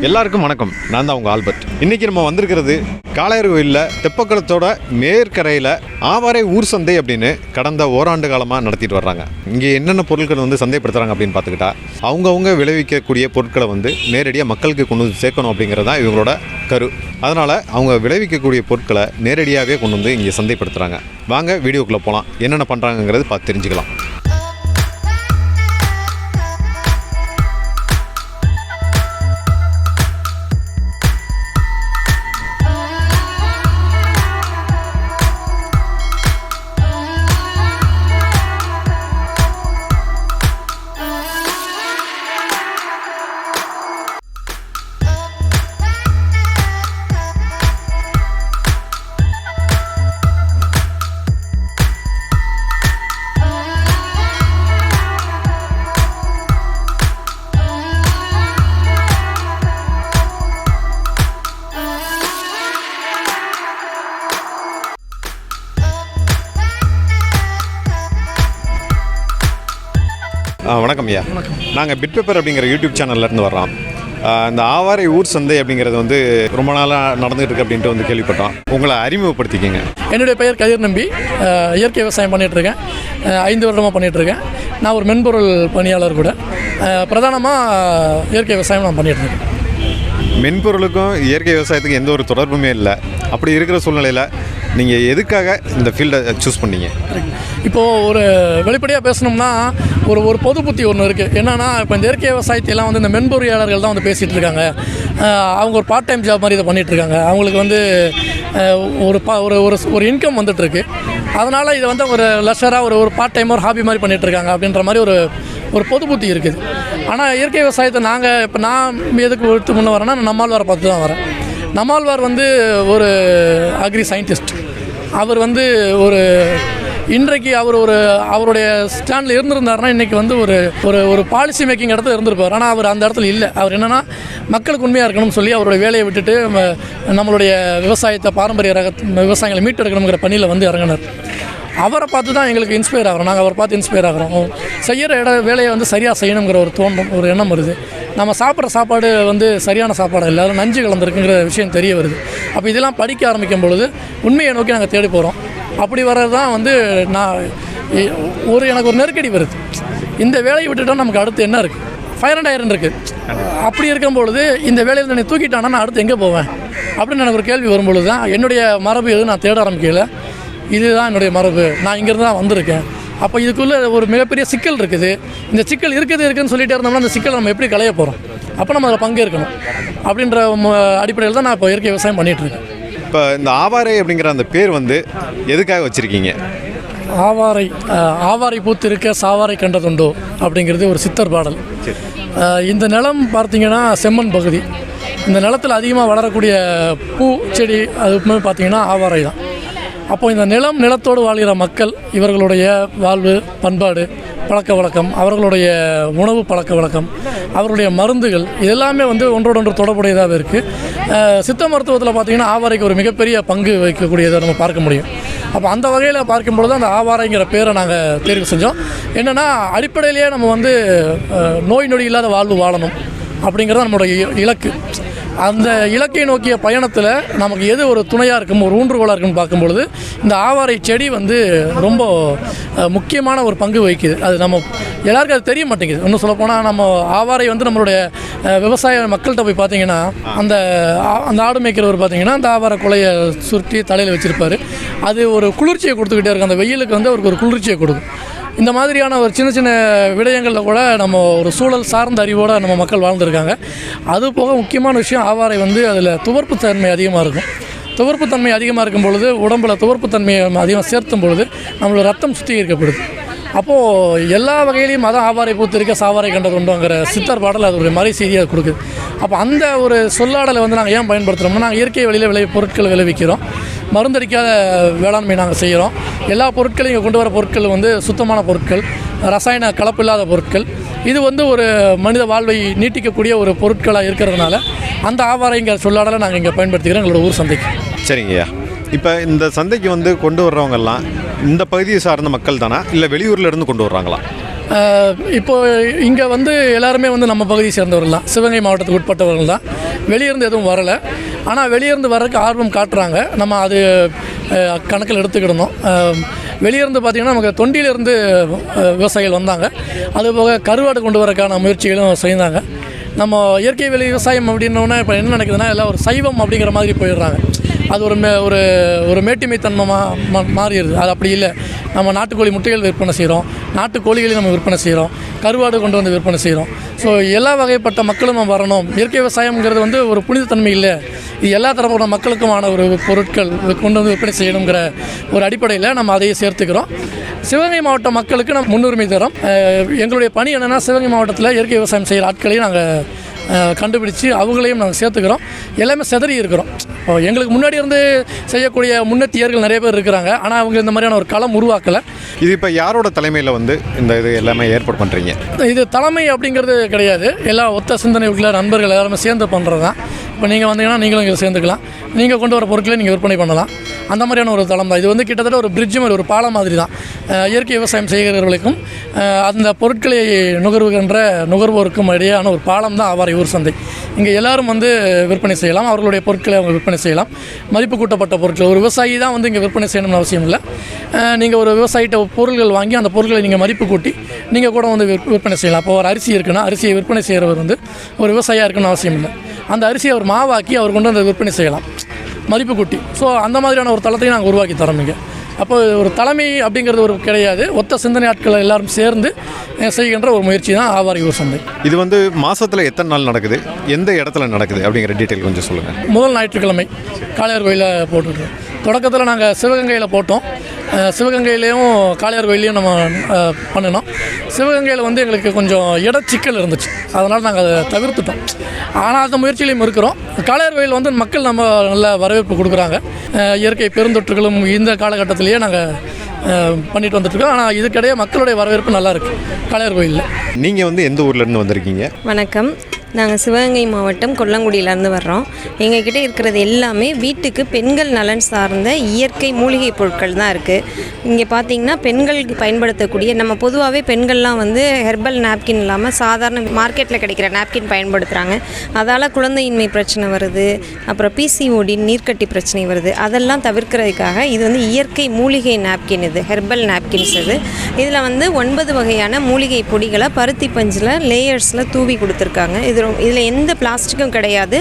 எல்லாருக்கும் வணக்கம். நான் தான் உங்கள் ஆல்பர்ட். இன்றைக்கி நம்ம வந்திருக்கிறது காளையார் கோயிலில் தெப்பக்குளத்தோட மேற்கரையில் ஆவாரை ஊர் சந்தை அப்படின்னு கடந்த ஓராண்டு காலமாக நடத்திட்டு வர்றாங்க. இங்கே என்னென்ன பொருட்கள் சந்தைப்படுத்துகிறாங்க அப்படின்னு பார்த்துக்கிட்டா அவங்கவுங்க விளைவிக்கக்கூடிய பொருட்களை நேரடியாக மக்களுக்கு கொண்டு வந்து சேர்க்கணும் அப்படிங்கிறது தான் இவங்களோட கரு. அதனால் அவங்க விளைவிக்கக்கூடிய பொருட்களை நேரடியாகவே கொண்டு வந்து இங்கே சந்தைப்படுத்துகிறாங்க. வாங்க வீடியோக்குள்ளே போகலாம். என்னென்ன பண்ணுறாங்கங்கிறது பார்த்து தெரிஞ்சுக்கலாம். வணக்கம் ஐயா. நாங்கள் பிட் பேப்பர் அப்படிங்கிற யூடியூப் சேனல்லேருந்து வர்றோம். இந்த ஆவாரை ஊர் சந்தை அப்படிங்கிறது ரொம்ப நாளாக நடந்துகிட்டு இருக்கு அப்படின்ட்டு கேள்விப்பட்டோம். உங்களை அறிமுகப்படுத்திக்கிங்க. என்னுடைய பெயர் கதிர் நம்பி. இயற்கை விவசாயம் பண்ணிகிட்ருக்கேன். 5 வருடமாக பண்ணிகிட்ருக்கேன். நான் ஒரு மென்பொருள் பணியாளர் கூட. பிரதானமாக இயற்கை விவசாயம் நான் பண்ணிகிட்ருக்கேன். மென்பொருளுக்கும் இயற்கை விவசாயத்துக்கும் எந்த ஒரு தொடர்புமே இல்லை. அப்படி இருக்கிற சூழ்நிலையில் நீங்கள் எதுக்காக இந்த ஃபீல்டை சூஸ் பண்ணீங்க? இப்போது ஒரு வெளிப்படையாக பேசணும்னா ஒரு பொது புத்தி ஒன்று இருக்குது. என்னென்னா, இப்போ இந்த இயற்கை விவசாயத்தையெல்லாம் இந்த மென்பொறியாளர்கள் தான் பேசிகிட்டு இருக்காங்க. அவங்க ஒரு பார்ட் டைம் ஜாப் மாதிரி இதை பண்ணிகிட்ருக்காங்க. அவங்களுக்கு ஒரு இன்கம் வந்துட்டுருக்கு. அதனால் இதை ஒரு லெஷராக ஒரு பார்ட் டைம் ஒரு ஹாபி மாதிரி பண்ணிகிட்ருக்காங்க அப்படின்ற மாதிரி ஒரு பொது புத்தி இருக்குது. ஆனால் இயற்கை விவசாயத்தை நான் எதுக்கு எடுத்து முன்னே வரேன்னா, நம்மாழ்வாரை பார்த்து தான் வரேன். நம்மாழ்வார் ஒரு அக்ரி சயின்டிஸ்ட். அவர் இன்றைக்கு அவருடைய ஸ்டாண்டில் இருந்திருந்தாருன்னா இன்றைக்கி ஒரு பாலிசி மேக்கிங் இடத்துல இருந்திருப்பார். ஆனால் அவர் அந்த இடத்துல இல்லை. அவர் என்னென்னா, மக்களுக்கு உண்மையாக இருக்கணும்னு சொல்லி அவருடைய வேலையை விட்டுட்டு நம்மளுடைய விவசாயத்தை, பாரம்பரிய விவசாயங்களை மீட்டெடுக்கணுங்கிற பணியில் இறங்கினார். அவரை பார்த்து தான் எங்களுக்கு இன்ஸ்பயர் ஆகிறோம். நாங்கள் அவரை பார்த்து இன்ஸ்பயர் ஆகிறோம். செய்கிற வேலையை சரியாக செய்யணுங்கிற ஒரு எண்ணம் வருது. நம்ம சாப்பிட்ற சாப்பாடு சரியான சாப்பாடு இல்லை, அதில் நஞ்சு கலந்துருக்குங்கிற விஷயம் தெரிய வருது. அப்போ இதெல்லாம் படிக்க ஆரம்பிக்கும் பொழுது உண்மையை நோக்கி நாங்கள் தேடி போகிறோம். அப்படி வர்றது தான் எனக்கு ஒரு நெருக்கடி வருது. இந்த வேலையை விட்டுட்டோம், நமக்கு அடுத்து என்ன இருக்குது? ஃபயர் அண்ட் ஐரன் இருக்குது. அப்படி இருக்கும்பொழுது இந்த வேலையில் என்னை தூக்கிட்டானா நான் அடுத்து எங்கே போவேன் அப்படின்னு எனக்கு ஒரு கேள்வி வரும்பொழுது தான் என்னுடைய மரபு எதுவும் நான் தேட ஆரம்பிக்கல. இதுதான் என்னுடைய மரபு. நான் இங்கேருந்து தான் வந்திருக்கேன். அப்போ இதுக்குள்ளே ஒரு மிகப்பெரிய சிக்கல் இருக்குது. இந்த சிக்கல் இருக்குதுன்னு சொல்லிகிட்டே இருந்தோம்னா அந்த சிக்கல் நம்ம எப்படி களைய போகிறோம்? அப்போ நம்ம அதில் பங்கேற்கணும் அப்படின்ற அடிப்படையில் தான் நான் இப்போ இயற்கை விவசாயம் பண்ணிகிட்ருக்கேன். இப்போ இந்த ஆவாரை அப்படிங்கிற அந்த பேர் எதுக்காக வச்சுருக்கீங்க? ஆவாரை பூத்து இருக்க சாவாரை கண்டதுண்டோ அப்படிங்கிறது ஒரு சித்தர் பாடல். இந்த நிலம் பார்த்திங்கன்னா செம்மண் பகுதி. இந்த நிலத்தில் அதிகமாக வளரக்கூடிய பூ செடி அது பார்த்திங்கன்னா ஆவாரை தான். அப்போ இந்த நிலத்தோடு வாழ்கிற மக்கள், இவர்களுடைய வாழ்வு, பண்பாடு, பழக்க வழக்கம், அவர்களுடைய உணவு பழக்க வழக்கம், அவர்களுடைய மருந்துகள் இதெல்லாமே ஒன்றோடொன்று தொடர்புடையதாக இருக்குது. சித்த மருத்துவத்தில் பார்த்திங்கன்னா ஆவாரைக்கு ஒரு மிகப்பெரிய பங்கு வகிக்கக்கூடியதை நம்ம பார்க்க முடியும். அப்போ அந்த வகையில் பார்க்கும்பொழுது அந்த ஆவாரைங்கிற பேரை நாங்கள் தேர்வு செஞ்சோம். என்னென்னா, அடிப்படையிலேயே நம்ம நோய் நொடி இல்லாத வாழ்வு வாழணும் அப்படிங்கிறது நம்மளுடைய இலக்கு. அந்த இலக்கை நோக்கிய பயணத்தில் நமக்கு எது ஒரு துணையாக இருக்கும், ஒரு ஊன்றுகோலாக இருக்குன்னு பார்க்கும்பொழுது இந்த ஆவாரை செடி ரொம்ப முக்கியமான ஒரு பங்கு வகிக்குது. அது நம்ம எல்லாருக்கும் அது தெரிய மாட்டேங்குது. இன்னும் சொல்லப்போனால் நம்ம ஆவாரை நம்மளுடைய விவசாய மக்கள்கிட்ட போய் பார்த்திங்கன்னா, அந்த ஆடு மேய்க்கிறவர் பார்த்திங்கன்னா அந்த ஆவாரை குலையை சுருட்டி தலையில் வச்சுருப்பார். அது ஒரு குளிர்ச்சியை கொடுத்துக்கிட்டே இருக்கும். அந்த வெயிலுக்கு அவருக்கு ஒரு குளிர்ச்சியை கொடுக்கும். இந்த மாதிரியான ஒரு சின்ன சின்ன விடயங்களில் கூட நம்ம ஒரு சூழல் சார்ந்த அறிவோடு நம்ம மக்கள் வாழ்ந்துருக்காங்க. அது போக முக்கியமான விஷயம், ஆவாரை அதில் துவர்ப்புத்தன்மை அதிகமாக இருக்கும். துவர்ப்புத்தன்மை அதிகமாக இருக்கும் பொழுது உடம்பில் துவர்ப்புத்தன்மையை அதிகமாக சேர்த்தும் பொழுது நம்மளோட ரத்தம் சுத்திகரிக்கப்படுது. அப்போது எல்லா வகையிலையும் அதான் ஆவாரை பூத்து இருக்க சாவாரை கண்டதுண்டோங்கிற சித்தர் பாடல் அது ஒரு மறை செய்தியாக கொடுக்குது. அப்போ அந்த ஒரு சொல்லாடலை நாங்கள் ஏன் பயன்படுத்துகிறோம்னா, நாங்கள் இயற்கை வழியில் பொருட்கள் விளைவிக்கிறோம். மருந்தடிக்காத வேளாண்மை நாங்கள் செய்கிறோம். எல்லா பொருட்களையும் இங்கே கொண்டு வர பொருட்கள் சுத்தமான பொருட்கள், ரசாயன கலப்பில்லாத பொருட்கள். இது ஒரு மனித வாழ்வை நீட்டிக்கக்கூடிய ஒரு பொருட்களாக இருக்கிறதுனால அந்த ஆவாரைங்கிற சொல்லாடலை நாங்கள் இங்கே பயன்படுத்திக்கிறோம் எங்களோட ஊர் சந்தைக்கு. சரிங்கய்யா. இப்போ இந்த சந்தைக்கு கொண்டு வர்றவங்கெல்லாம் இந்த பகுதியை சார்ந்த மக்கள் தானா, இல்லை வெளியூரில் இருந்து கொண்டு வர்றாங்களா? இப்போ இங்கே வந்து எல்லாருமே வந்து நம்ம பகுதியை சேர்ந்தவர்கள் தான், சிவகங்கை மாவட்டத்துக்கு உட்பட்டவர்கள் தான். வெளியிருந்து எதுவும் வரலை. ஆனால் வெளியிருந்து வர்றதுக்கு ஆர்வம் காட்டுறாங்க. நம்ம அது கணக்கில் எடுத்துக்கிடணும். வெளியிருந்து பார்த்திங்கன்னா நமக்கு தொண்டியிலிருந்து விவசாயிகள் வந்தாங்க. அதுபோக கருவாடு கொண்டு வரக்கான முயற்சிகளும் செய்தாங்க. நம்ம இயற்கை வெளி விவசாயம் அப்படின்னோன்னா இப்போ என்ன நடக்குதுன்னா எல்லாம் ஒரு சைவம் அப்படிங்கிற மாதிரி போயிடுறாங்க. அது ஒரு மேட்டிமைத்தன்மமாக மாறிடுது. அது அப்படி இல்லை. நம்ம நாட்டுக்கோழி முட்டைகள் விற்பனை செய்கிறோம், நாட்டுக்கோழிகளையும் நம்ம விற்பனை செய்கிறோம், கருவாடு கொண்டு வந்து விற்பனை செய்கிறோம். ஸோ எல்லா வகைப்பட்ட மக்களும் நம்ம வரணும். இயற்கை விவசாயம்ங்கிறது வந்து ஒரு புனிதத்தன்மை இல்லை, இது எல்லா தரப்பட்ட மக்களுக்குமான ஒரு பொருட்கள் கொண்டு வந்து விற்பனை செய்யணுங்கிற ஒரு அடிப்படையில் நம்ம அதையே சேர்த்துக்கிறோம். சிவகங்கை மாவட்ட மக்களுக்கு நம்ம முன்னுரிமை தரோம். எங்களுடைய பணி என்னென்னா, சிவகங்கை மாவட்டத்தில் இயற்கை விவசாயம் செய்கிற ஆட்களையும் நாங்கள் கண்டுபிடிச்சி அவங்களையும் நாங்கள் சேர்த்துக்கிறோம். எல்லாமே செதறி இருக்கிறோம். எங்களுக்கு முன்னாடி இருந்து செய்யக்கூடிய முன்னேற்றியர்கள் நிறைய பேர் இருக்கிறாங்க. ஆனால் அவங்க இந்த மாதிரியான ஒரு களம் உருவாக்கலை. இது இப்போ யாரோட தலைமையில் வந்து இந்த இது எல்லாமே ஏற்பாடு பண்ணுறீங்க? இது தலைமை அப்படிங்கிறது கிடையாது. எல்லா ஒத்த சிந்தனை உள்ள நண்பர்கள் எல்லாருமே சேர்ந்து பண்ணுறது தான். இப்போ நீங்கள் வந்தீங்கன்னா நீங்களும் இங்கே சேர்ந்துக்கலாம். நீங்கள் கொண்டு வர பொருட்களை நீங்கள் விற்பனை பண்ணலாம். அந்த மாதிரியான ஒரு தளம் தான் இது. வந்து கிட்டத்தட்ட ஒரு பிரிட்ஜ் மாதிரி, ஒரு பாலம் மாதிரி தான். இயற்கை விவசாயம் செய்கிறவர்களுக்கும் அந்த பொருட்களை நுகர்வுகின்ற நுகர்வோருக்கும் இடையான ஒரு பாலம் தான் ஆவாரை ஊர் சந்தை. இங்கே எல்லோரும் வந்து விற்பனை செய்யலாம். அவர்களுடைய பொருட்களை அவங்க விற்பனை செய்யலாம். மதிப்பு கூட்டப்பட்ட பொருட்கள். ஒரு விவசாயி தான் வந்து இங்கே விற்பனை செய்யணும்னு அவசியம் இல்லை. நீங்கள் ஒரு விவசாயிட்ட பொருட்கள் வாங்கி அந்த பொருட்களை நீங்கள் மதிப்பு கூட்டி நீங்கள் கூட வந்து விற்பனை செய்யலாம். அப்போ ஒரு அரிசி இருக்குன்னா அரிசியை விற்பனை செய்கிறவர் வந்து ஒரு விவசாயியாக இருக்குன்னு அவசியம் இல்லை. அந்த அரிசியை அவர் மாவாக்கி அவர் கொண்டு வந்து விற்பனை செய்யலாம் மதிப்பு கூட்டி. ஸோ அந்த மாதிரியான ஒரு தளத்தையும் நாங்கள் உருவாக்கி தரோம் இங்கே. அப்போ ஒரு தலைமை அப்படிங்கிறது ஒரு கிடையாது. ஒத்த சிந்தனை ஆட்கள் எல்லாரும் சேர்ந்து செய்கின்ற ஒரு முயற்சி தான் ஆவாரை ஊர் சந்தை. இது வந்து மாதத்தில் எத்தனை நாள் நடக்குது, எந்த இடத்துல நடக்குது அப்படிங்கிற டீட்டெயில் கொஞ்சம் சொல்லுங்கள். முதல் ஞாயிற்றுக்கிழமை காளையார் கோயிலில் போட்டுருக்கோம். தொடக்கத்தில் நாங்கள் சிவகங்கையில் போட்டோம். சிவகங்கையிலையும் காளையார் கோயிலையும் நம்ம பண்ணினோம். சிவகங்கையில் வந்து எங்களுக்கு கொஞ்சம் இடச்சிக்கல் இருந்துச்சு, அதனால் நாங்கள் அதை தவிர்த்துட்டோம். ஆனால் அந்த முயற்சியிலையும் இருக்கிறோம். காளையார் கோயில் வந்து மக்கள் நம்ம நல்ல வரவேற்பு கொடுக்குறாங்க. இயற்கை பெருந்தொற்றுகளும் இந்த காலகட்டத்திலேயே நாங்கள் பண்ணிட்டு வந்துட்டுருக்கோம். ஆனால் இதுக்கிடையே மக்களுடைய வரவேற்பு நல்லா இருக்குது காளையார் கோயிலில். நீங்கள் வந்து எந்த ஊர்லேருந்து வந்திருக்கீங்க? வணக்கம். நாங்கள் சிவகங்கை மாவட்டம் கொல்லங்குடியிலேருந்து வர்றோம். எங்ககிட்ட இருக்கிறது எல்லாமே வீட்டுக்கு பெண்கள் நலன் சார்ந்த இயற்கை மூலிகை பொருட்கள் தான் இருக்குது. இங்கே பார்த்திங்கன்னா பெண்களுக்கு பயன்படுத்தக்கூடிய, நம்ம பொதுவாகவே பெண்கள்லாம் வந்து ஹெர்பல் நாப்கின் இல்லாமல் சாதாரண மார்க்கெட்டில் கிடைக்கிற நாப்கின் பயன்படுத்துகிறாங்க. அதால் குழந்தையின்மை பிரச்சனை வருது, அப்புறம் பிசிஓடி நீர்க்கட்டி பிரச்சனை வருது. அதெல்லாம் தவிர்க்கிறதுக்காக இது வந்து இயற்கை மூலிகை நாப்கின், இது ஹெர்பல் நாப்கின்ஸ். இதில் வந்து 9 வகையான மூலிகை பொடிகளை பருத்தி பஞ்சில் லேயர்ஸில் தூவி கொடுத்துருக்காங்க. இதில் எந்த பிளாஸ்டிக்கும் கிடையாது,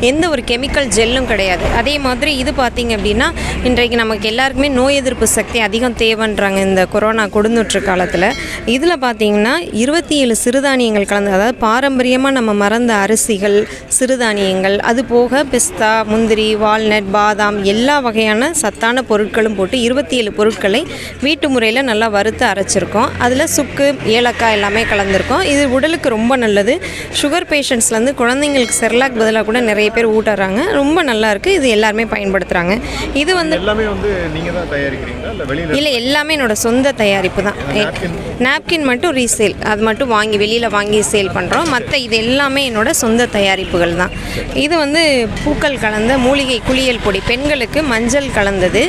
எந்த ஒரு கெமிக்கல் ஜெல்லும் கிடையாது. அதே மாதிரி இது பார்த்திங்க அப்படின்னா இன்றைக்கு நமக்கு எல்லாருக்குமே நோய் எதிர்ப்பு சக்தி அதிகம் தேவைன்றாங்க இந்த கொரோனா கொடுந்தொற்று காலத்தில். இதில் பார்த்திங்கன்னா 27 சிறுதானியங்கள் கலந்து, அதாவது பாரம்பரியமாக நம்ம மறந்த அரிசிகள், சிறுதானியங்கள், அது போக பிஸ்தா, முந்திரி, வால்நட், பாதாம் எல்லா வகையான சத்தான பொருட்களும் போட்டு 27 பொருட்களை வீட்டு முறையில் நல்லா வறுத்து அரைச்சிருக்கோம். அதில் சுக்கு, ஏலக்காய் எல்லாமே கலந்துருக்கோம். இது உடலுக்கு ரொம்ப நல்லது. சுகர் பேஷண்ட்ஸ்லேருந்து குழந்தைங்களுக்கு செர்லாக் பதிலாக கூட நிறைய பேர் ஊட்டுறாங்க. ரொம்ப நல்லா இருக்குது. இது எல்லாருமே பயன்படுத்துகிறாங்க. இது வந்து எல்லாமே வந்து நீங்கள் தான் தயாரிக்கிறீங்களா இல்லை வெளியில்? இல்லை, எல்லாமே என்னோடய சொந்த தயாரிப்பு தான். நாப்கின் மட்டும் ரீசேல், அது மட்டும் வாங்கி வெளியில் வாங்கி சேல் பண்ணுறோம். மற்ற இது எல்லாமே என்னோடய சொந்த தயாரிப்புகள் தான். இது வந்து பூக்கள் கலந்த மூலிகை குளியல் பொடி, பெண்களுக்கு மஞ்சள் கலந்தது.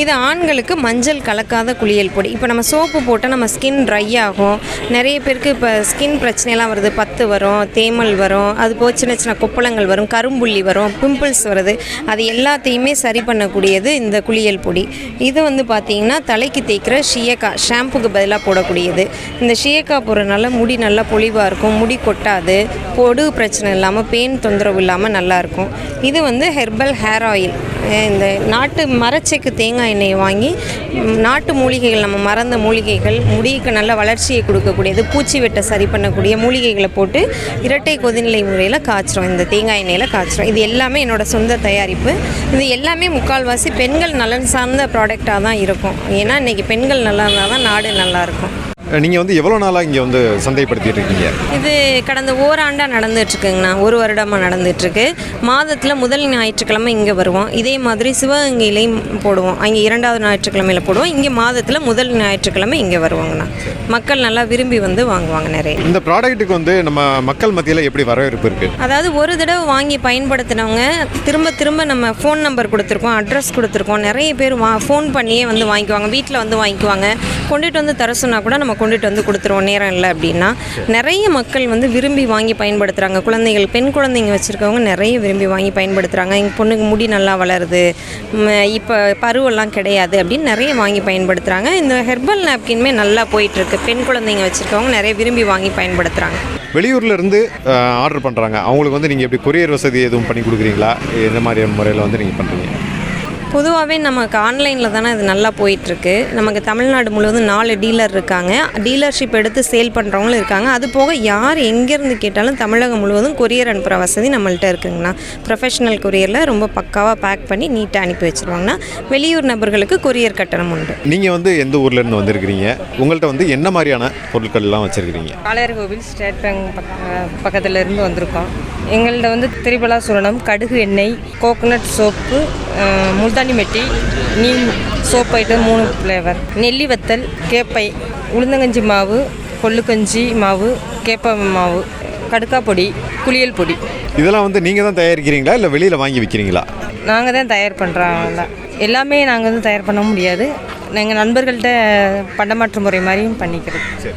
இது ஆண்களுக்கு மஞ்சள் கலக்காத குளியல் பொடி. இப்போ நம்ம சோப்பு போட்டால் நம்ம ஸ்கின் ட்ரை ஆகும். நிறைய பேருக்கு இப்போ ஸ்கின் பிரச்சனைலாம் வருது, பத்து வரும், தேமல் வரும், அது போக சின்ன சின்ன கொப்பளங்கள் வரும், கரும்புள்ளி வரும், பிம்பிள்ஸ் வருது. அது எல்லாத்தையுமே சரி பண்ணக்கூடியது இந்த குளியல் பொடி. இது வந்து பார்த்திங்கன்னா தலைக்கு தேய்க்கிற ஷியக்கா, ஷாம்புக்கு பதிலாக போடக்கூடியது. இந்த ஷியக்கா போடுறதுனால முடி நல்லா பொலிவாக இருக்கும், முடி கொட்டாது, பொடு பிரச்சனை இல்லாமல், பெயின் தொந்தரவு இல்லாமல் நல்லாயிருக்கும். இது வந்து ஹெர்பல் ஹேர் ஆயில். இந்த நாட்டு மரச்செக்கு தேங்காய் எண்ணெயை வாங்கி நாட்டு மூலிகைகள், நம்ம மறந்த மூலிகைகள், முடிக்கு நல்ல வளர்ச்சியை கொடுக்கக்கூடியது, பூச்சி வெட்டை சரி பண்ணக்கூடிய மூலிகைகளை போட்டு இரட்டை கொதிநிலை முறையில் காய்ச்சிரும். இந்த தேங்காய் எண்ணெயில் காய்ச்சிரும். இது எல்லாமே என்னோடய சொந்த தயாரிப்பு. இது எல்லாமே முக்கால்வாசி பெண்கள் நலன் சார்ந்த ப்ராடக்டாக தான் இருக்கும். ஏன்னா இன்றைக்கி பெண்கள் நல்லா இருந்தால் தான் நாடு நல்லாயிருக்கும். நீங்கள் வந்து எவ்வளோ நாளாக இங்கே வந்து சந்தைப்படுத்திட்டு இருக்கீங்க? இது கடந்த ஓராண்டாக நடந்துகிட்ருக்குங்கண்ணா, 1 வருடமாக நடந்துகிட்ருக்கு. மாதத்தில் முதல் ஞாயிற்றுக்கிழமை இங்கே வருவோம். இதே மாதிரி சிவகங்கையிலையும் போடுவோம். அங்கே 2வது ஞாயிற்றுக்கிழமையில் போடுவோம். இங்கே மாதத்தில் முதல் ஞாயிற்றுக்கிழமை இங்கே வருவாங்கண்ணா. மக்கள் நல்லா விரும்பி வந்து வாங்குவாங்க நிறைய. இந்த ப்ராடக்ட்டுக்கு வந்து நம்ம மக்கள் மத்தியில் எப்படி வரவேற்பு இருக்குது? அதாவது ஒரு தடவை வாங்கி பயன்படுத்தினவங்க திரும்ப திரும்ப நம்ம ஃபோன் நம்பர் கொடுத்துருக்கோம், அட்ரஸ் கொடுத்துருக்கோம். நிறைய பேர் ஃபோன் பண்ணியே வந்து வாங்கிக்குவாங்க, வீட்டில் வந்து வாங்கிக்குவாங்க. கொண்டுட்டு வந்து தர சொன்னால் கூட நம்ம கொண்டுட்டு வந்து கொடுத்துருவோம் நேரம் இல்லை அப்படின்னா. நிறைய மக்கள் வந்து விரும்பி வாங்கி பயன்படுத்துகிறாங்க. குழந்தைகள், பெண் குழந்தைங்க வச்சுருக்கவங்க நிறைய விரும்பி வாங்கி பயன்படுத்துகிறாங்க. எங்கள் பொண்ணுக்கு முடி நல்லா வளருது, இப்போ பருவெல்லாம் கிடையாது அப்படின்னு நிறைய வாங்கி பயன்படுத்துகிறாங்க. இந்த ஹெர்பல் நாப்கின்மே நல்லா போயிட்டுருக்கு. பெண் குழந்தைங்க வச்சுருக்கவங்க நிறைய விரும்பி வாங்கி பயன்படுத்துகிறாங்க. வெளியூரில் இருந்து ஆர்டர் பண்ணுறாங்க, அவங்களுக்கு வந்து நீங்கள் எப்படி கொரியர் வசதி எதுவும் பண்ணி கொடுக்குறீங்களா? எந்த மாதிரியான முறையில் வந்து நீங்கள் பண்ணுறீங்க? பொதுவாகவே நமக்கு ஆன்லைனில் தானே இது நல்லா போயிட்டுருக்கு. நமக்கு தமிழ்நாடு முழுவதும் 4 டீலர் இருக்காங்க. டீலர்ஷிப் எடுத்து சேல் பண்ணுறவங்களும் இருக்காங்க. அது போக யார் எங்கேருந்து கேட்டாலும் தமிழகம் முழுவதும் கொரியர் அனுப்புகிற வசதி நம்மள்ட்ட இருக்குங்கண்ணா. ப்ரொஃபஷனல் கொரியரில் ரொம்ப பக்காவாக பேக் பண்ணி நீட்டாக அனுப்பி வச்சுருவாங்கண்ணா. வெளியூர் நபர்களுக்கு கொரியர் கட்டணம் உண்டு. நீங்கள் வந்து எந்த ஊர்லேருந்து வந்திருக்கிறீங்க? உங்கள்கிட்ட வந்து என்ன மாதிரியான பொருட்கள்லாம் வச்சுருக்கிறீங்க? காளையார் கோவில் ஸ்டேட் பேங்க் பக்கத்தில் இருந்து வந்திருக்கோம். எங்கள்கிட்ட வந்து திரிபலா சூரணம், கடுகு எண்ணெய், கோகோனட் சோப்பு, முல்தானி மெட்டி, நீம் சோப் ஐட்டம் 3 ஃப்ளேவர், நெல்லி வத்தல், கேப்பை, உளுந்தங்கஞ்சி மாவு, கொள்ளுக்கஞ்சி மாவு, கேப்பை மாவு, கடுக்கா பொடி, குளியல் பொடி. இதெல்லாம் வந்து நீங்கள் தான் தயாரிக்கிறீங்களா இல்லை வெளியில் வாங்கி விற்கிறீங்களா? நாங்கள் தான் தயார் பண்ணுறோம். எல்லாமே நாங்கள் வந்து தயார் பண்ண முடியாது. எங்கள் நண்பர்கள்ட்ட பண்டமாற்று முறை மாதிரியும் பண்ணிக்கிறது. சரி.